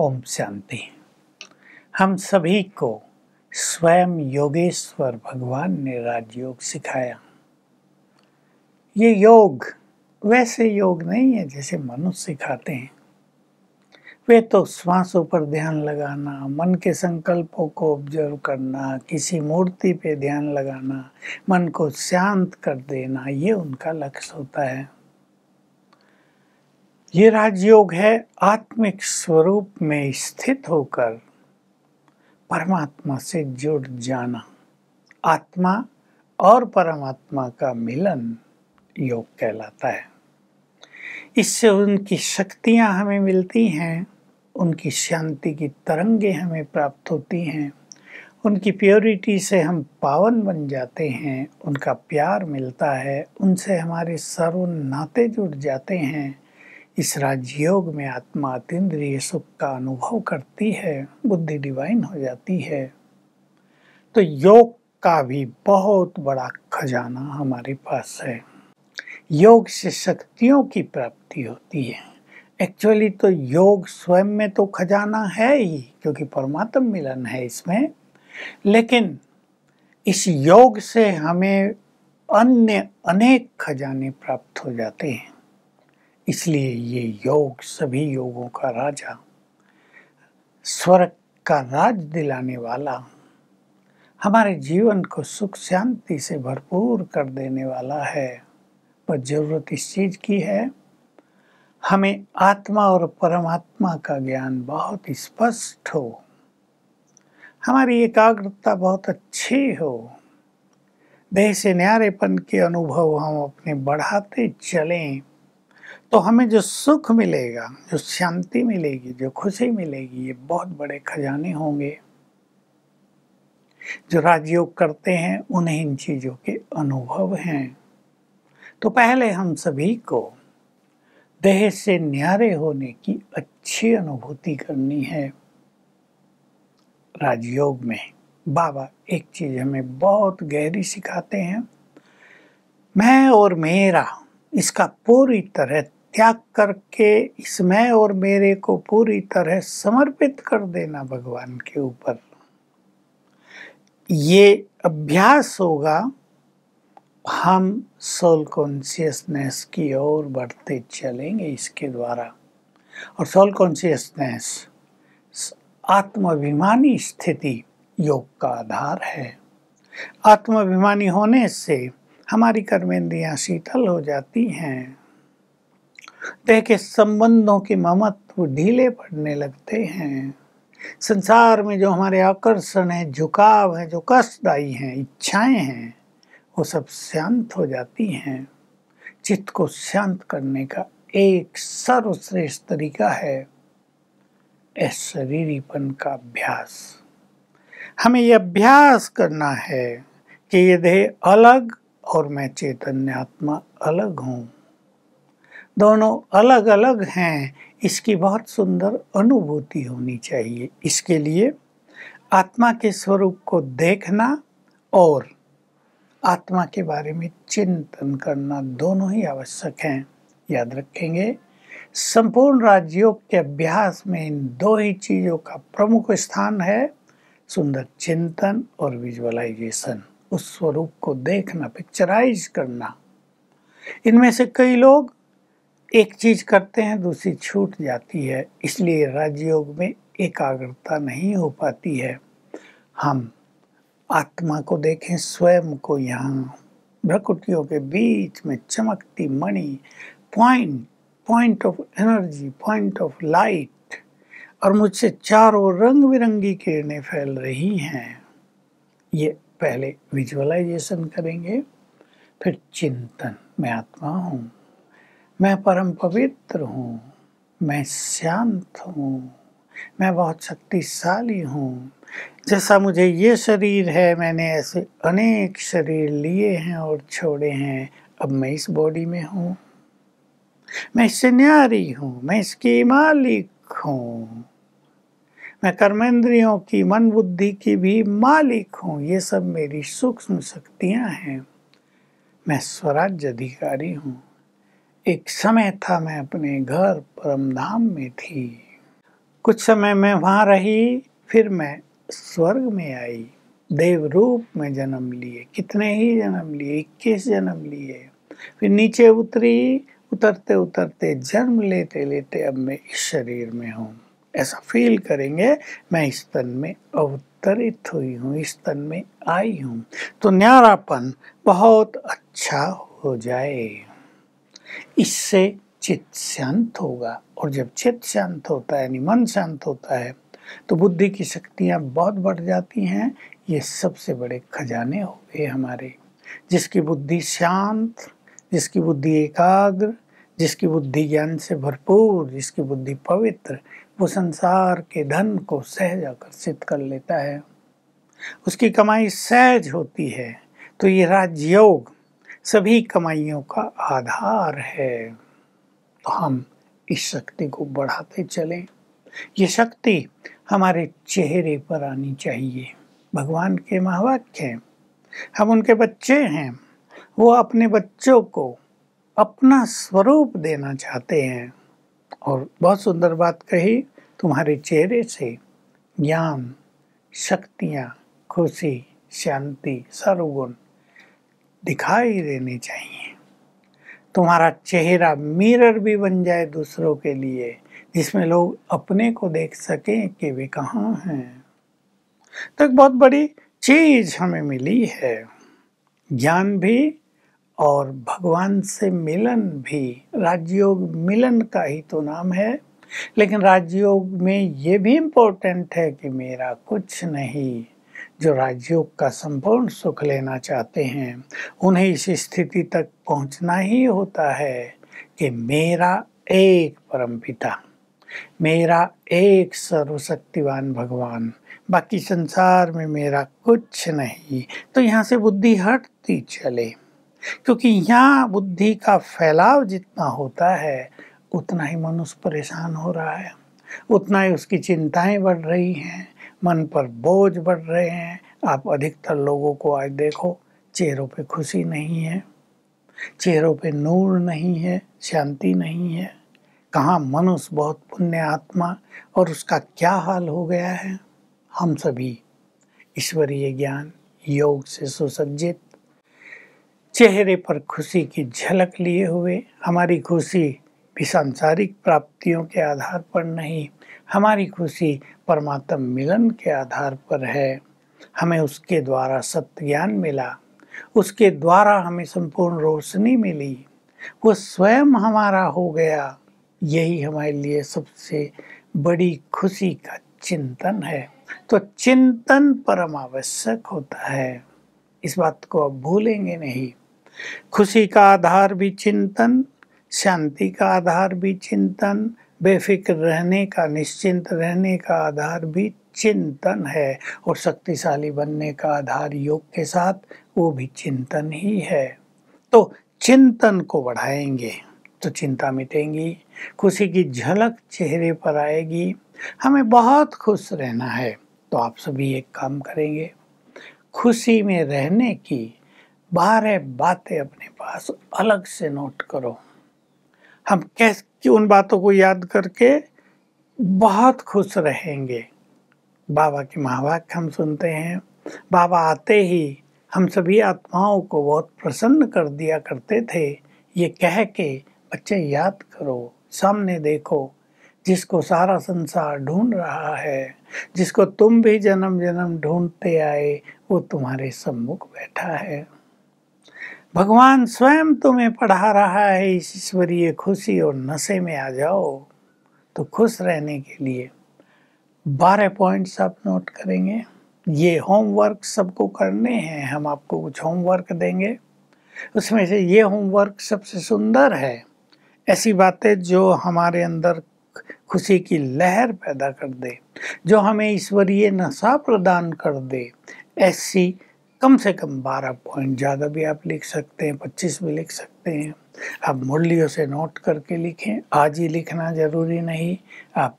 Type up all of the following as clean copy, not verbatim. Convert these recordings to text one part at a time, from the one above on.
ओम शांति। हम सभी को स्वयं योगेश्वर भगवान ने राजयोग सिखाया। ये योग वैसे योग नहीं है जैसे मनुष्य सिखाते हैं। वे तो श्वासों पर ध्यान लगाना, मन के संकल्पों को ऑब्जर्व करना, किसी मूर्ति पे ध्यान लगाना, मन को शांत कर देना, ये उनका लक्ष्य होता है। ये राजयोग है आत्मिक स्वरूप में स्थित होकर परमात्मा से जुड़ जाना। आत्मा और परमात्मा का मिलन योग कहलाता है। इससे उनकी शक्तियां हमें मिलती हैं, उनकी शांति की तरंगे हमें प्राप्त होती हैं, उनकी प्योरिटी से हम पावन बन जाते हैं, उनका प्यार मिलता है, उनसे हमारे सर्व नाते जुड़ जाते हैं। इस राजयोग में आत्मा अतीन्द्रिय सुख का अनुभव करती है, बुद्धि डिवाइन हो जाती है। तो योग का भी बहुत बड़ा खजाना हमारे पास है। योग से शक्तियों की प्राप्ति होती है। एक्चुअली तो योग स्वयं में तो खजाना है ही, क्योंकि परमात्म मिलन है इसमें, लेकिन इस योग से हमें अन्य अनेक खजाने प्राप्त हो जाते हैं। इसलिए ये योग सभी योगों का राजा, स्वर्ग का राज दिलाने वाला, हमारे जीवन को सुख शांति से भरपूर कर देने वाला है। पर जरूरत इस चीज की है, हमें आत्मा और परमात्मा का ज्ञान बहुत स्पष्ट हो, हमारी एकाग्रता बहुत अच्छी हो, देह से न्यारेपन के अनुभव हम अपने बढ़ाते चलें, तो हमें जो सुख मिलेगा, जो शांति मिलेगी, जो खुशी मिलेगी, ये बहुत बड़े खजाने होंगे। जो राजयोग करते हैं उन्हें इन चीजों के अनुभव हैं। तो पहले हम सभी को देह से न्यारे होने की अच्छी अनुभूति करनी है। राजयोग में बाबा एक चीज हमें बहुत गहरी सिखाते हैं, मैं और मेरा, इसका पूरी तरह त्याग करके इस मैं और मेरे को पूरी तरह समर्पित कर देना भगवान के ऊपर। ये अभ्यास होगा, हम सोल कॉन्शियसनेस की ओर बढ़ते चलेंगे इसके द्वारा। और सोल कॉन्शियसनेस आत्माभिमानी स्थिति योग का आधार है। आत्माभिमानी होने से हमारी कर्मेंद्रियां शीतल हो जाती हैं, देह के संबंधों के ममत्व ढीले पड़ने लगते हैं, संसार में जो हमारे आकर्षण है, झुकाव है, जो कष्टदायी हैं, इच्छाएं हैं, वो सब शांत हो जाती हैं। चित्त को शांत करने का एक सर्वश्रेष्ठ तरीका है अशरीरीपन का अभ्यास। हमें यह अभ्यास करना है कि ये देह अलग और मैं चैतन्य आत्मा अलग हूँ, दोनों अलग अलग हैं। इसकी बहुत सुंदर अनुभूति होनी चाहिए। इसके लिए आत्मा के स्वरूप को देखना और आत्मा के बारे में चिंतन करना दोनों ही आवश्यक हैं। याद रखेंगे, संपूर्ण राजयोग के अभ्यास में इन दो ही चीजों का प्रमुख स्थान है, सुंदर चिंतन और विजुअलाइजेशन, उस स्वरूप को देखना, पिक्चराइज करना। इनमें से कई लोग एक चीज करते हैं, दूसरी छूट जाती है, इसलिए राजयोग में एकाग्रता नहीं हो पाती है। हम आत्मा को देखें, स्वयं को यहाँ भ्रकुटियों के बीच में चमकती मणि, point of energy, point of light, और मुझसे चारों रंग बिरंगी किरणें फैल रही हैं। ये पहले विजुअलाइजेशन करेंगे, फिर चिंतन, मैं आत्मा हूँ, मैं परम पवित्र हूँ, मैं शांत हूँ, मैं बहुत शक्तिशाली हूँ। जैसा मुझे ये शरीर है, मैंने ऐसे अनेक शरीर लिए हैं और छोड़े हैं, अब मैं इस बॉडी में हूँ, मैं इससे न्यारी हूँ, मैं इसकी मालिक हूँ, मैं कर्मेंद्रियों की, मन बुद्धि की भी मालिक हूँ। ये सब मेरी सूक्ष्म शक्तियाँ हैं, मैं स्वराज्य अधिकारी हूँ। एक समय था मैं अपने घर परमधाम में थी, कुछ समय मैं वहाँ रही, फिर मैं स्वर्ग में आई, देव रूप में जन्म लिए, कितने ही जन्म लिए, 21 जन्म लिए। फिर नीचे उतरी, उतरते उतरते जन्म लेते लेते अब मैं इस शरीर में हूँ। ऐसा फील करेंगे, मैं इस तन में अवतरित हुई हूँ, इस तन में आई हूँ, तो न्यारापन बहुत अच्छा हो जाए। इससे चित्त शांत होगा, और जब चित्त शांत होता है यानी मन शांत होता है तो बुद्धि की शक्तियाँ बहुत बढ़ जाती हैं। ये सबसे बड़े खजाने हो गए हमारे। जिसकी बुद्धि शांत, जिसकी बुद्धि एकाग्र, जिसकी बुद्धि ज्ञान से भरपूर, जिसकी बुद्धि पवित्र, वो संसार के धन को सहज आकर्षित कर लेता है, उसकी कमाई सहज होती है। तो ये राजयोग सभी कमाइयों का आधार है। तो हम इस शक्ति को बढ़ाते चलें। ये शक्ति हमारे चेहरे पर आनी चाहिए। भगवान के महावाक्य हैं, हम उनके बच्चे हैं, वो अपने बच्चों को अपना स्वरूप देना चाहते हैं। और बहुत सुंदर बात कही, तुम्हारे चेहरे से ज्ञान, शक्तियाँ, खुशी, शांति, सर्वगुण दिखाई देने चाहिए। तुम्हारा चेहरा मिरर भी बन जाए दूसरों के लिए, जिसमें लोग अपने को देख सकें कि वे कहाँ हैं। तो एक बहुत बड़ी चीज हमें मिली है, ज्ञान भी और भगवान से मिलन भी। राजयोग मिलन का ही तो नाम है, लेकिन राजयोग में ये भी इम्पोर्टेंट है कि मेरा कुछ नहीं। जो राजयोग का संपूर्ण सुख लेना चाहते हैं उन्हें इस स्थिति तक पहुंचना ही होता है कि मेरा एक परमपिता, मेरा एक सर्वशक्तिवान भगवान, बाकी संसार में मेरा कुछ नहीं। तो यहाँ से बुद्धि हटती चले, क्योंकि यहाँ बुद्धि का फैलाव जितना होता है उतना ही मनुष्य परेशान हो रहा है, उतना ही उसकी चिंताएं बढ़ रही हैं, मन पर बोझ बढ़ रहे हैं। आप अधिकतर लोगों को आज देखो, चेहरों पे खुशी नहीं है, चेहरों पे नूर नहीं है, शांति नहीं है। कहाँ मनुष्य बहुत पुण्य आत्मा, और उसका क्या हाल हो गया है। हम सभी ईश्वरीय ज्ञान योग से सुसज्जित, चेहरे पर खुशी की झलक लिए हुए, हमारी खुशी भी सांसारिक प्राप्तियों के आधार पर नहीं, हमारी खुशी परमात्म मिलन के आधार पर है। हमें उसके द्वारा सत्य ज्ञान मिला, उसके द्वारा हमें संपूर्ण रोशनी मिली, वो स्वयं हमारा हो गया। यही हमारे लिए सबसे बड़ी खुशी का चिंतन है। तो चिंतन परम आवश्यक होता है, इस बात को अब भूलेंगे नहीं। खुशी का आधार भी चिंतन, शांति का आधार भी चिंतन, बेफिक्र रहने का, निश्चिंत रहने का आधार भी चिंतन है, और शक्तिशाली बनने का आधार योग के साथ वो भी चिंतन ही है। तो चिंतन को बढ़ाएंगे तो चिंता मिटेंगी, खुशी की झलक चेहरे पर आएगी। हमें बहुत खुश रहना है, तो आप सभी एक काम करेंगे, खुशी में रहने की 12 बातें अपने पास अलग से नोट करो। हम कैसे उन बातों को याद करके बहुत खुश रहेंगे। बाबा की महावाक्य हम सुनते हैं, बाबा आते ही हम सभी आत्माओं को बहुत प्रसन्न कर दिया करते थे, ये कह के बच्चे याद करो, सामने देखो, जिसको सारा संसार ढूंढ रहा है, जिसको तुम भी जन्म जन्म ढूंढते आए, वो तुम्हारे सम्मुख बैठा है। भगवान स्वयं तुम्हें पढ़ा रहा है इस ईश्वरीय खुशी और नशे में आ जाओ। तो खुश रहने के लिए 12 पॉइंट्स आप नोट करेंगे। ये होमवर्क सबको करने हैं, हम आपको कुछ होमवर्क देंगे, उसमें से ये होमवर्क सबसे सुंदर है। ऐसी बातें जो हमारे अंदर खुशी की लहर पैदा कर दे, जो हमें ईश्वरीय नशा प्रदान कर दे, ऐसी कम से कम 12 पॉइंट, ज़्यादा भी आप लिख सकते हैं, 25 भी लिख सकते हैं। आप मुरलियों से नोट करके लिखें, आज ही लिखना ज़रूरी नहीं, आप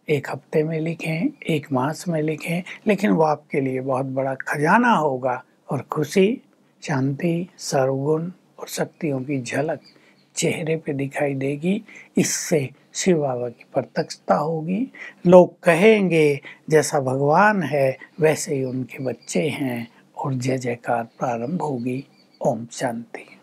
एक हफ्ते में लिखें, एक मास में लिखें, लेकिन वो आपके लिए बहुत बड़ा खजाना होगा। और खुशी, शांति, सर्वगुण और शक्तियों की झलक चेहरे पे दिखाई देगी। इससे शिव बाबा की प्रत्यक्षता होगी। लोग कहेंगे जैसा भगवान है वैसे ही उनके बच्चे हैं और जय जयकार प्रारंभ होगी। ओम शांति।